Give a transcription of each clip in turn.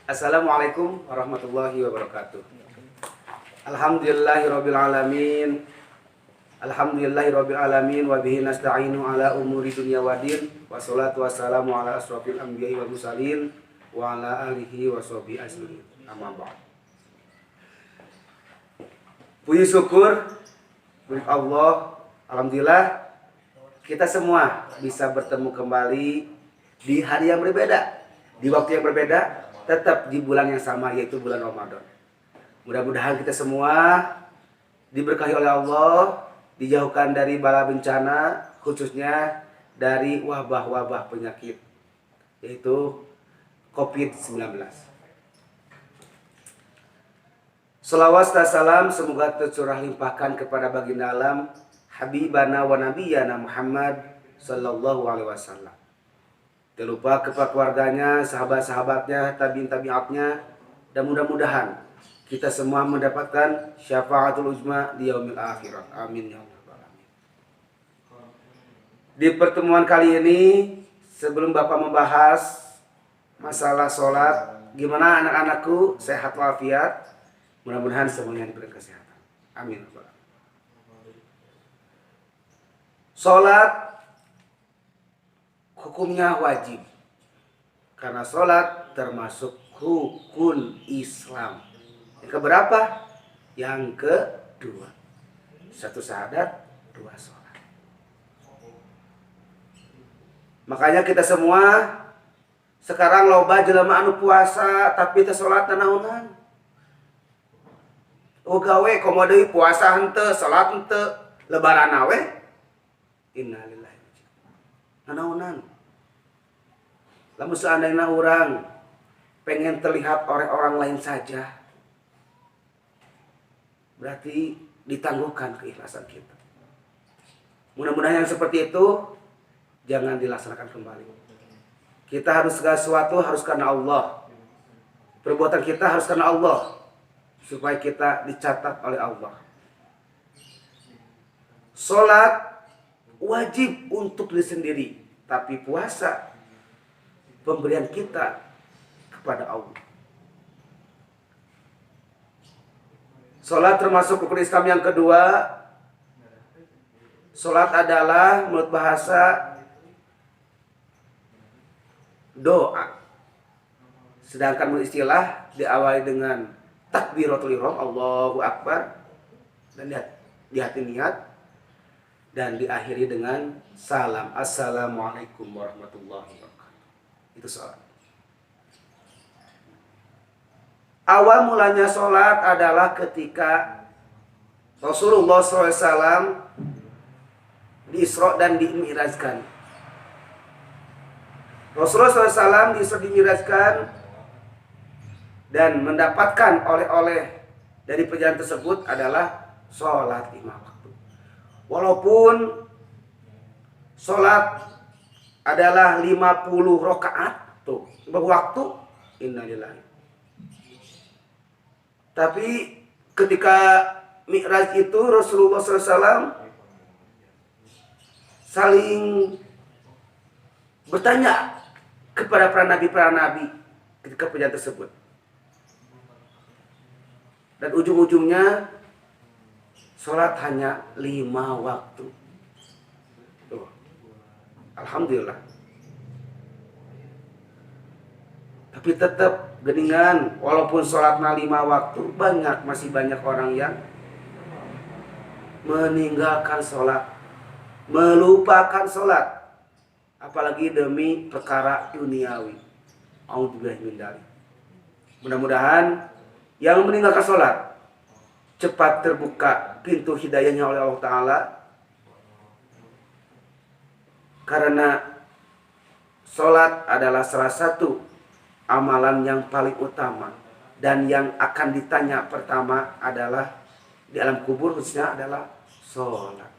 Assalamualaikum warahmatullahi wabarakatuh. Alhamdulillahirabbil alamin. Alhamdulillahirabbil alamin wa bihi nasta'inu ala umuri dunya waddin. Wassalatu wassalamu ala asrofil anbiya'i wal mursalin wa ala alihi wa sahbihi ajmain. Amma ba'd. Puji syukur milik Allah. Alhamdulillah kita semua bisa bertemu kembali di hari yang berbeda, di waktu yang berbeda, tetap di bulan yang sama, yaitu bulan Ramadan. Mudah-mudahan kita semua diberkahi oleh Allah, dijauhkan dari bala bencana, khususnya dari wabah-wabah penyakit, yaitu COVID-19. Salawat dan salam semoga tercurah limpahkan kepada baginda alam Habibana wa Nabiyana Muhammad sallallahu alaihi wasallam. Tidak lupa kepada keluarganya, sahabat-sahabatnya, tabi'in-tabi'atnya, dan mudah-mudahan kita semua mendapatkan syafaatul uzma di yaumil akhirat. Amin ya rabbal alamin. Di pertemuan kali ini, sebelum Bapak membahas masalah sholat, gimana anak-anakku sehat walafiat? Mudah-mudahan semuanya diberi kesehatan. Amin. Sholat hukumnya wajib, karena sholat termasuk rukun Islam. Yang keberapa? Yang kedua. Satu syahadat, dua sholat. Makanya kita semua sekarang loba jelema anu puasa tapi teu sholat naonan. Oh gawe komo deui puasa henteu, sholat henteu, lebaran we. Innalillahi naonan. Lamun seandainya orang pengen terlihat oleh orang lain saja, berarti ditangguhkan keikhlasan kita. Mudah-mudahan yang seperti itu jangan dilaksanakan kembali. Kita harus segala sesuatu harus karena Allah. Perbuatan kita harus karena Allah, supaya kita dicatat oleh Allah. Sholat wajib untuk diri sendiri, tapi puasa pemberian kita kepada Allah. Sholat termasuk rukun Islam yang kedua. Sholat adalah menurut bahasa doa, sedangkan menurut istilah diawali dengan takbiratul ihram, Allahu Akbar, dan di hati niat, dan diakhiri dengan salam, assalamualaikum warahmatullahi wabarakatuh. Itu sholat. Awal mulanya sholat adalah ketika Rasulullah SAW di-Isra dan di-Mi'rajkan. Rasulullah SAW di-Isra di-Mi'rajkan dan mendapatkan oleh-oleh dari perjalanan tersebut adalah sholat 5 waktu. Walaupun sholat adalah 50 rakaat tuh waktu, innalillahi. Tapi ketika Mi'raj itu Rasulullah SAW saling bertanya kepada para nabi ketika perjalanan tersebut. Dan ujung-ujungnya sholat hanya 5 waktu. Tuh. Alhamdulillah. Tapi tetap geningan, walaupun sholatnya 5 waktu, masih banyak orang yang meninggalkan sholat, melupakan sholat, apalagi demi perkara duniawi. A'udzubillahi min dzalik. Mudah-mudahan yang meninggalkan sholat cepat terbuka pintu hidayahnya oleh Allah Ta'ala, karena sholat adalah salah satu amalan yang paling utama, dan yang akan ditanya pertama adalah di alam kubur, khususnya adalah sholat.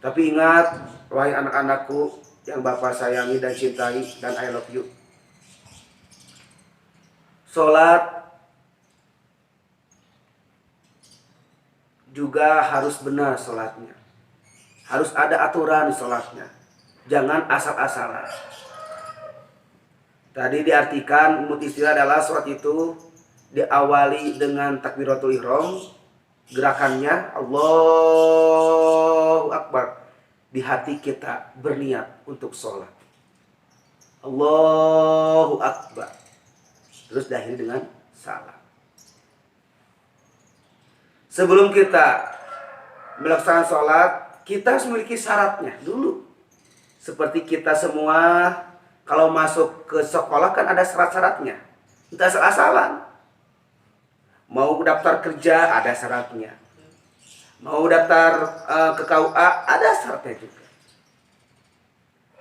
Tapi ingat, wahai anak-anakku yang Bapak sayangi dan cintai, dan I love you, sholat juga harus benar sholatnya, harus ada aturan sholatnya, jangan asal-asalan. Tadi diartikan umut istilah adalah sholat itu diawali dengan takbiratul ihram, gerakannya Allahu Akbar. Di hati kita berniat untuk sholat. Allahu Akbar. Terus diakhiri dengan salam. Sebelum kita melaksanakan sholat, kita harus memiliki syaratnya dulu. Seperti kita semua kalau masuk ke sekolah kan ada syarat-syaratnya. Kita asal-asalan. Mau daftar kerja ada syaratnya. Mau daftar ke KUA ada syaratnya juga.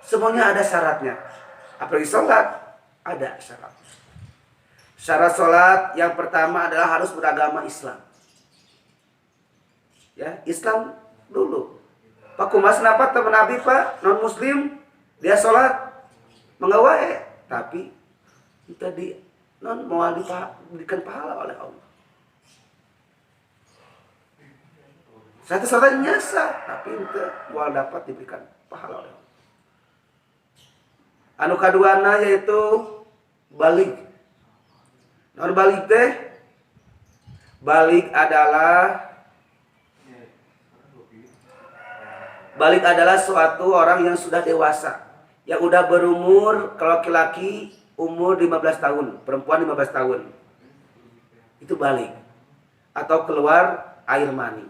Semuanya ada syaratnya. Apalagi sholat ada syaratnya. Syarat sholat yang pertama adalah harus beragama Islam. Ya, Islam dulu. Pak Kumas kenapa teman Nabi Pak non Muslim dia sholat mengawai, tapi kita di non mau diberikan pahala oleh Allah. Satu sholat nyasa, tapi kita mau dapat diberikan pahala oleh Allah. Anu kaduana yaitu balik. Non balik teh, balik adalah suatu orang yang sudah dewasa, yang udah berumur, kalau laki-laki umur 15 tahun, perempuan 15 tahun. Itu balik. Atau keluar air mani.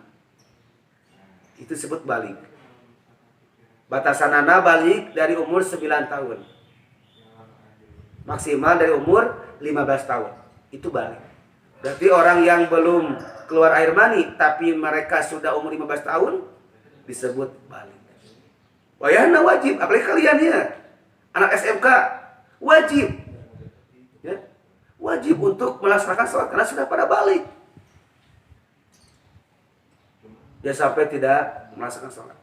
Itu disebut balik. Batasanana balik dari umur 9 tahun. Maksimal dari umur 15 tahun. Itu balik. Berarti orang yang belum keluar air mani tapi mereka sudah umur 15 tahun disebut balik. Wayahna wajib, apalagi kalian ya, anak SMK wajib, ya, wajib untuk melaksanakan sholat karena sudah pada balik. Dia sampai tidak melaksanakan sholat.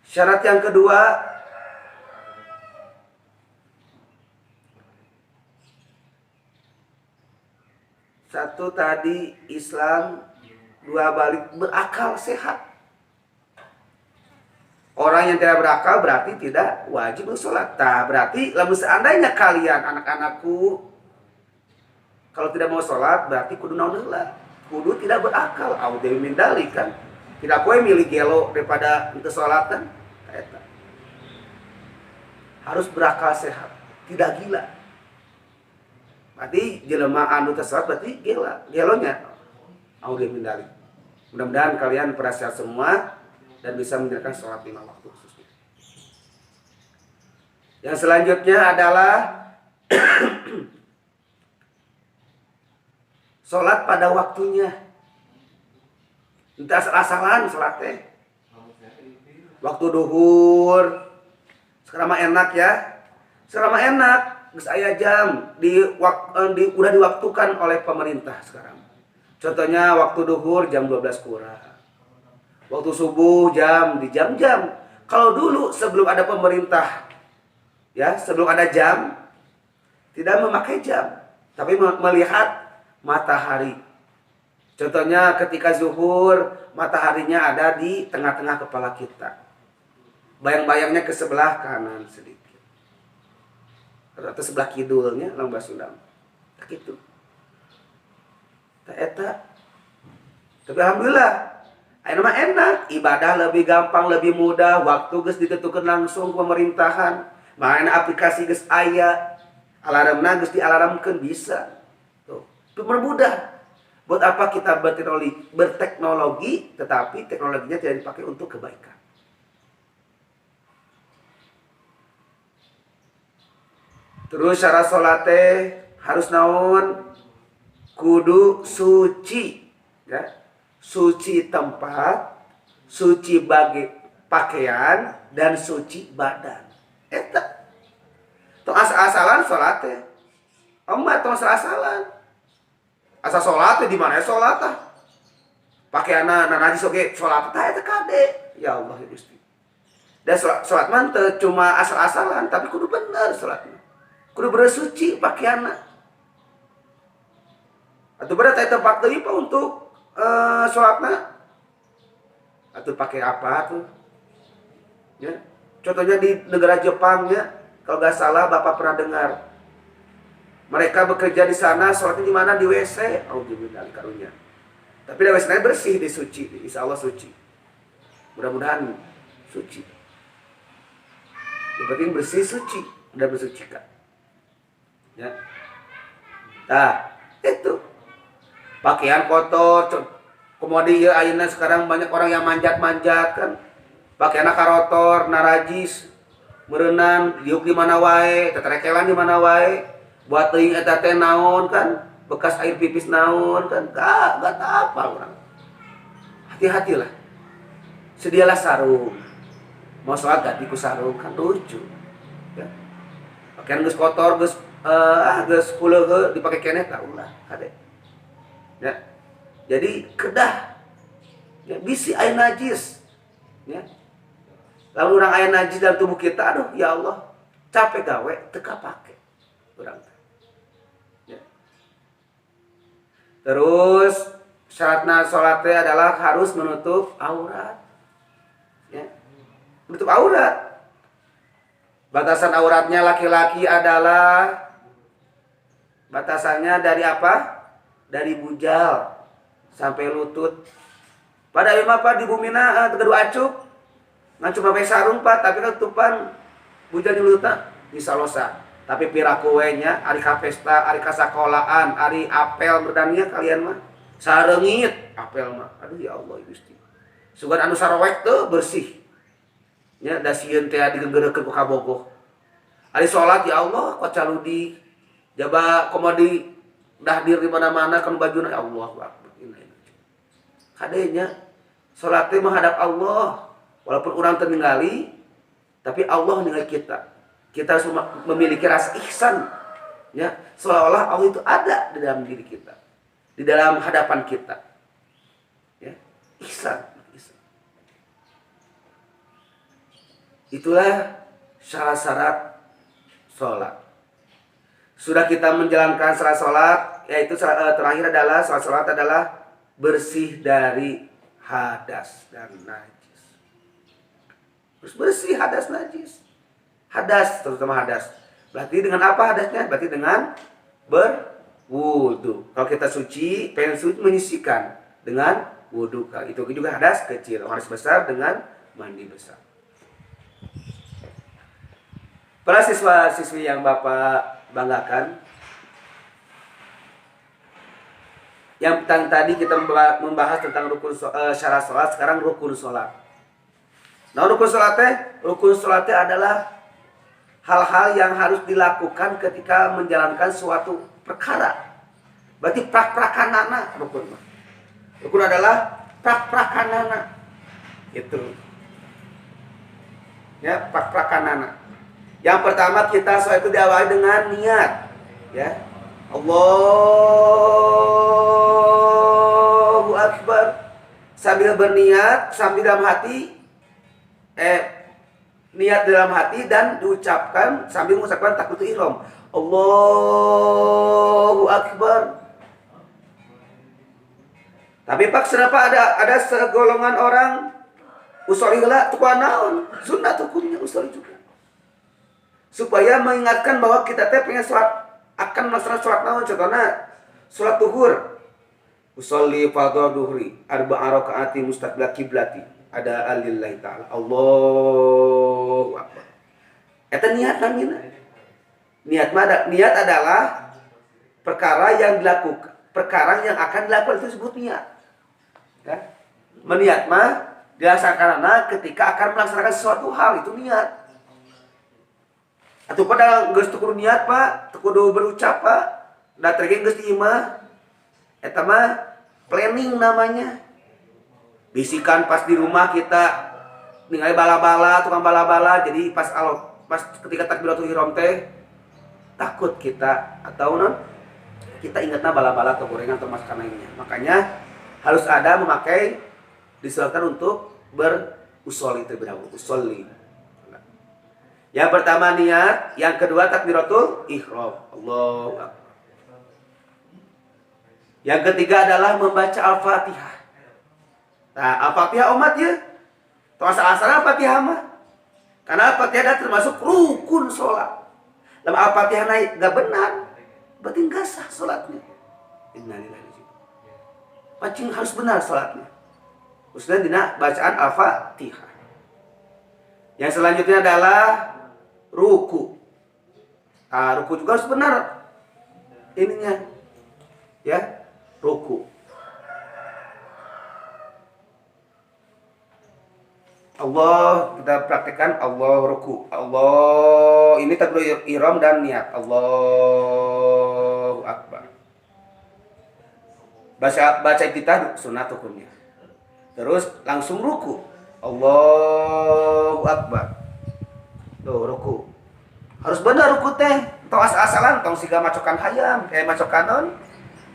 Syarat yang kedua, satu tadi Islam, dua balik berakal sehat. Orang yang tidak berakal berarti tidak wajib sholat. Nah, berarti seandainya kalian anak-anakku kalau tidak mau sholat berarti kudu naunillah, kudu tidak berakal. Audewi mindali kan, tidak kue milih gelo daripada untuk sholat kan. Harus berakal sehat, tidak gila. Berarti jelema anu tersebut berarti gelonya audewi mindali. Mudah-mudahan kalian pada sehat semua dan bisa menjalankan sholat 5 waktu khususnya. Yang selanjutnya adalah sholat pada waktunya. Entah asal-asalan sholatnya. Waktu duhur, sekarang mah enak ya. Sekarang mah enak, geus aya jam udah diwaktukan oleh pemerintah sekarang. Contohnya waktu duhur jam 12 kurang. Waktu subuh di jam-jam. Kalau dulu sebelum ada pemerintah, ya sebelum ada jam, tidak memakai jam, tapi melihat matahari. Contohnya ketika zuhur, mataharinya ada di tengah-tengah kepala kita. Bayang-bayangnya ke sebelah kanan sedikit. Atau sebelah kidulnya, lambah Sundam. Gitu. Eta. Tapi alhamdulillah, ayeuna mah enak, ibadah lebih gampang, lebih mudah, waktu geus ditentukeun langsung pemerintahan. Main aplikasi geus aya, alarmna geus dialarmkeun bisa. Tuh, itu bermudah. Buat apa kita berteknologi tetapi teknologinya tidak dipakai untuk kebaikan. Terus syarat salat harus naon? Kudu suci, ya. Suci tempat, suci bagi pakaian, dan suci badan. Eta. Tong asal-asalan salat teh. Emak tong asal-asalan. Asa salat teh di mana salat tah? Pakaianna najis oge salat teh eta kade. Ya Allah ya Gusti. Dan salat mah teu cuma asal-asalan, tapi kudu bener salatna. Kudu bener suci pakaianna. Atau berarti tempat deui pa untuk salatna. Atau pakai apa tuh? Ya. Contohnya di negara Jepang ya, kalau nggak salah Bapak pernah dengar. Mereka bekerja di sana, sholatnya di mana? Di WC. Alhamdulillah karunia. Tapi di WC bersih, di suci, insya Allah suci. Mudah-mudahan suci. Yang penting bersih, suci, dan bersucikan. Ya. Nah, itu pakaian kotor. Kemudian ya ayeuna sekarang banyak orang yang manjat-manjat kan. Pakaian karotor, narajis, merenang, diuk di mana wae, teterekelan di mana wae. Buat teuing eta teh naon kan, bekas air pipis naon kan, gak apa orang. Hati-hatilah. Sedialah sarung. Mau sholat ganti ku sarung kan lucu. Ya. Pakaian geus kotor, geus puleuh dipakai keneh tah ulah hade. Ya. Jadi kedah. Ya, bisi air najis. Ya. Lalu orang air najis dalam tubuh kita, aduh ya Allah, capek gawe teka pake. Urang. Terus syaratna sholatnya adalah harus menutup aurat. Ya. Menutup aurat. Batasan auratnya laki-laki adalah batasannya dari apa? Dari bujal sampai lutut. Pada imam apa di bumina tegedu acuk. Ngan cuma pakai sarung pak, tapi kan tutupan bujal di lututna bisa losa. Tapi piraku we nya ari ka pesta, ari ka sakolaan, ari apel berdania kalian mah sareungit apel mah. Aduh ya Allah Gusti. Sugan anu sarowek teu bersih. Nya da sieun teh digenggeureukeun ku kabogoh. Ari salat ya Allah kok caludi. Jaba komodi dahdir di mana-mana kan bajuna ya Allah Akbar. Kadenya salat teh menghadap Allah. Walaupun orang tertinggali, tapi Allah ningali kita. Kita harus memiliki rasa ihsan, ya, seolah-olah Allah itu ada di dalam diri kita, di dalam hadapan kita, ya, ihsan. Itulah syarat-syarat sholat. Sudah kita menjalankan syarat sholat, yaitu terakhir adalah syarat sholat adalah bersih dari hadas dan najis. Terus bersih hadas najis. Hadas, terutama hadas. Berarti dengan apa hadasnya? Berarti dengan berwudu. Kalau kita suci, pengen suci menyisikan dengan wudu. Itu juga hadas kecil. Hadas besar dengan mandi besar. Para siswa-siswi yang Bapak banggakan, yang tadi kita membahas tentang rukun syarat sholat, sekarang rukun sholat. Nah, rukun sholatnya adalah hal-hal yang harus dilakukan ketika menjalankan suatu perkara. Berarti prak-prakanana rukun. Rukun adalah prak-prakanana. Itu. Ya, prak-prakanana. Yang pertama kita sholat itu diawali dengan niat. Ya. Allahu Akbar. Sambil berniat, sambil dalam hati niat dalam hati dan diucapkan sambil mengucapkan takbiratul ihram. Allahu Akbar. Tapi pak kenapa ada segolongan orang usoli heula teu naon? Sunat hukumnya usoli juga. Supaya mengingatkan bahwa kita teh pengen salat akan melaksanakan salat naon, contohnya salat zuhur. Usolli fardhu dhuhri arba'a rakaati mustaqbil qiblati. Ada alillahi ta'ala. Allahu Akbar. Eta niat namina. Niat adalah perkara yang dilakukan, perkara yang akan dilakukan itu disebut niat. Ya. Meniat mah dilaksanakan ketika akan melaksanakan sesuatu hal, itu niat. Atau pada geus teu kudu niat Pak, teu kudu berucap Pak. Da teh geus diimah. Eta mah planning namanya. Bisikan pas di rumah kita ningali bala-bala, tukang bala-bala, jadi pas ketika takbiratul ihram teh takut kita atau kita ingatna bala-bala atau gorengan atau masakan lainnya. Makanya harus ada memakai disesuaikan untuk berusoli terlebih dahulu. Usolli. Yang pertama niat, yang kedua takbiratul ihram. Allahu Akbar. Yang ketiga adalah membaca Al-Fatihah. Nah, Al-Fatihah umat ya. Tuh asal-asalnya Al-Fatihah mah. Karena Al-Fatihah termasuk rukun sholat. Lama Al-Fatihah naik gak benar, berarti gak sah sholatnya. Innalillahi. Pancing harus benar sholatnya. Khususnya dina bacaan Al-Fatihah. Yang selanjutnya adalah ruku. Nah, ruku juga harus benar ininya. Ya, ruku. Allah, kita praktekkan Allah ruku. Allah, ini takbir ihram dan niat. Allahu Akbar. Baca iftitah sunat hukumnya. Terus langsung ruku. Allahu Akbar. Tuh ruku. Harus benar ruku teh. Tong asal-asalan tong siga macokan hayam, macokan non,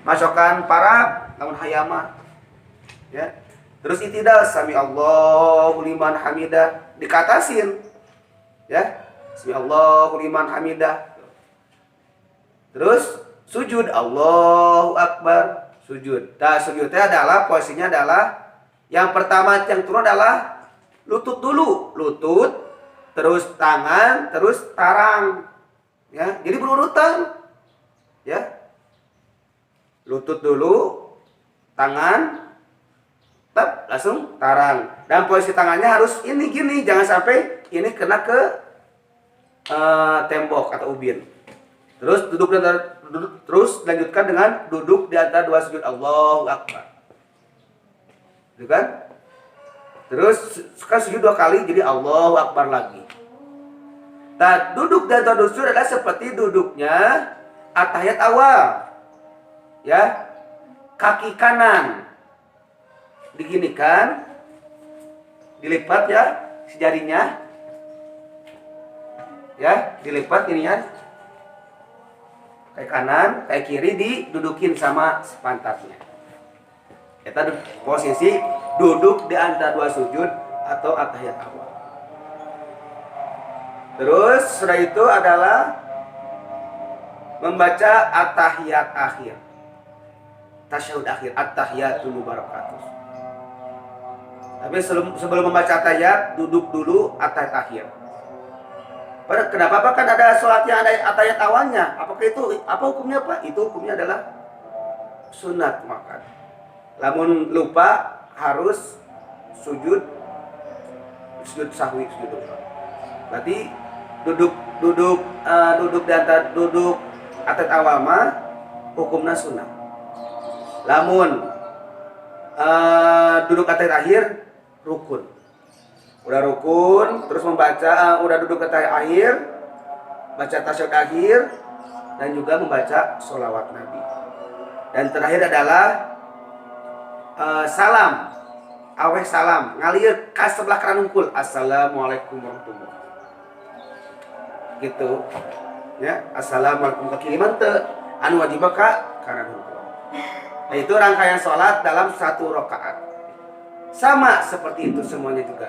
macokan parab, namun hayama. Ya. Terus itidal sami Allahu liman hamidah dikatasin. Ya. Sami Allahu liman hamidah. Terus sujud Allahu Akbar, sujud. Nah, sujudnya adalah posisinya adalah yang pertama yang turun adalah lutut dulu, lutut, terus tangan, terus tarang. Ya, jadi berurutan. Ya. Lutut dulu, tangan, tep, langsung tarang. Dan posisi tangannya harus ini gini, jangan sampai ini kena ke tembok atau ubin. Terus terus lanjutkan dengan duduk di antara dua sujud Allahu Akbar. Gitu kan? Terus kan sujud dua kali jadi Allahu Akbar lagi. Nah, duduk di antara dua sujud adalah seperti duduknya at-tahiyat awal. Ya. Kaki kanan diginikan, dilipat ya si jarinya, ya dilipat ininya, kayak kanan, kayak kiri didudukin sama pantatnya. Kita posisi duduk di antara dua sujud atau at-tahiyat awal. Terus setelah itu adalah membaca at-tahiyat akhir, tasyahud akhir, at-tahiyatul mubarakatuh. Tapi sebelum membaca atayat, duduk dulu atayat akhir. Kenapa? Kan ada sholat yang ada atayat awalnya. Apakah itu? Apa hukumnya Pak? Itu hukumnya adalah sunat makan. Lamun lupa harus sujud sahwi, sujud lupa. Berarti duduk di antara duduk atayat awal mah hukumnya sunat. Lamun duduk atayat akhir rukun. Udah rukun, terus membaca, udah duduk ke tahiyat akhir, baca tasyahud akhir, dan juga membaca sholawat Nabi. Dan terakhir adalah salam, aweh salam, ngalir ke sebelah kanan hungkul, assalamualaikum warahmatullahi wabarakatuh. Gitu, ya, assalamualaikum ke kiri mante, anu wajib ke kanan hungkul. Nah, itu rangkaian sholat dalam satu rakaat. Sama seperti itu semuanya juga.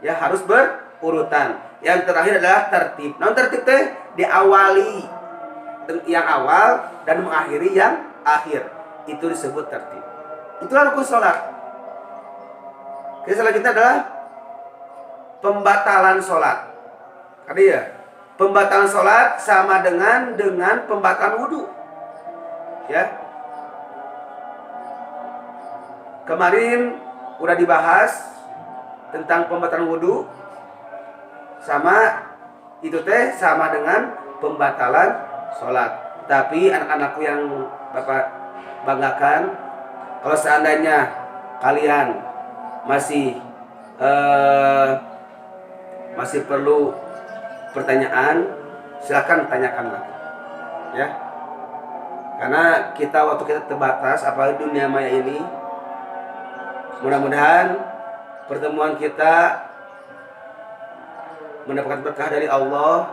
Ya harus berurutan. Yang terakhir adalah tertib. Non tertib teh diawali yang awal dan mengakhiri yang akhir. Itu disebut tertib. Itulah rukun sholat. Oke, selanjutnya adalah pembatalan sholat. Tadi ya, pembatalan sholat sama dengan pembatalan wudhu. Ya. Kemarin udah dibahas tentang pembatalan wudhu, sama itu teh sama dengan pembatalan sholat. Tapi anak-anakku yang Bapak banggakan, kalau seandainya kalian masih perlu pertanyaan, silakan tanyakan lagi, ya. Karena waktu kita terbatas, apalagi dunia maya ini. Mudah-mudahan pertemuan kita mendapatkan berkah dari Allah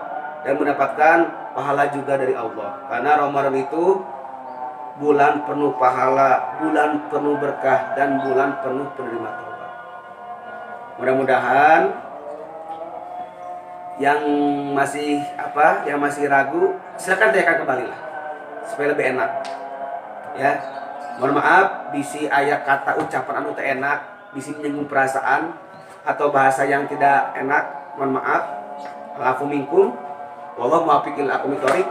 dan mendapatkan pahala juga dari Allah. Karena Ramadan itu bulan penuh pahala, bulan penuh berkah, dan bulan penuh penerima taubat. Mudah-mudahan yang masih ragu, silakan tanyakan kembali lah supaya lebih enak. Ya. Mohon maaf, bisi aya kata ucapan anu teu enak, bisi menyinggung perasaan atau bahasa yang tidak enak, Mohon maaf. Afu minkum. Wallahu muwaffiq ila aqwamit thoriq.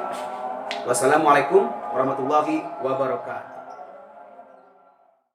Wassalamualaikum warahmatullahi wabarakatuh.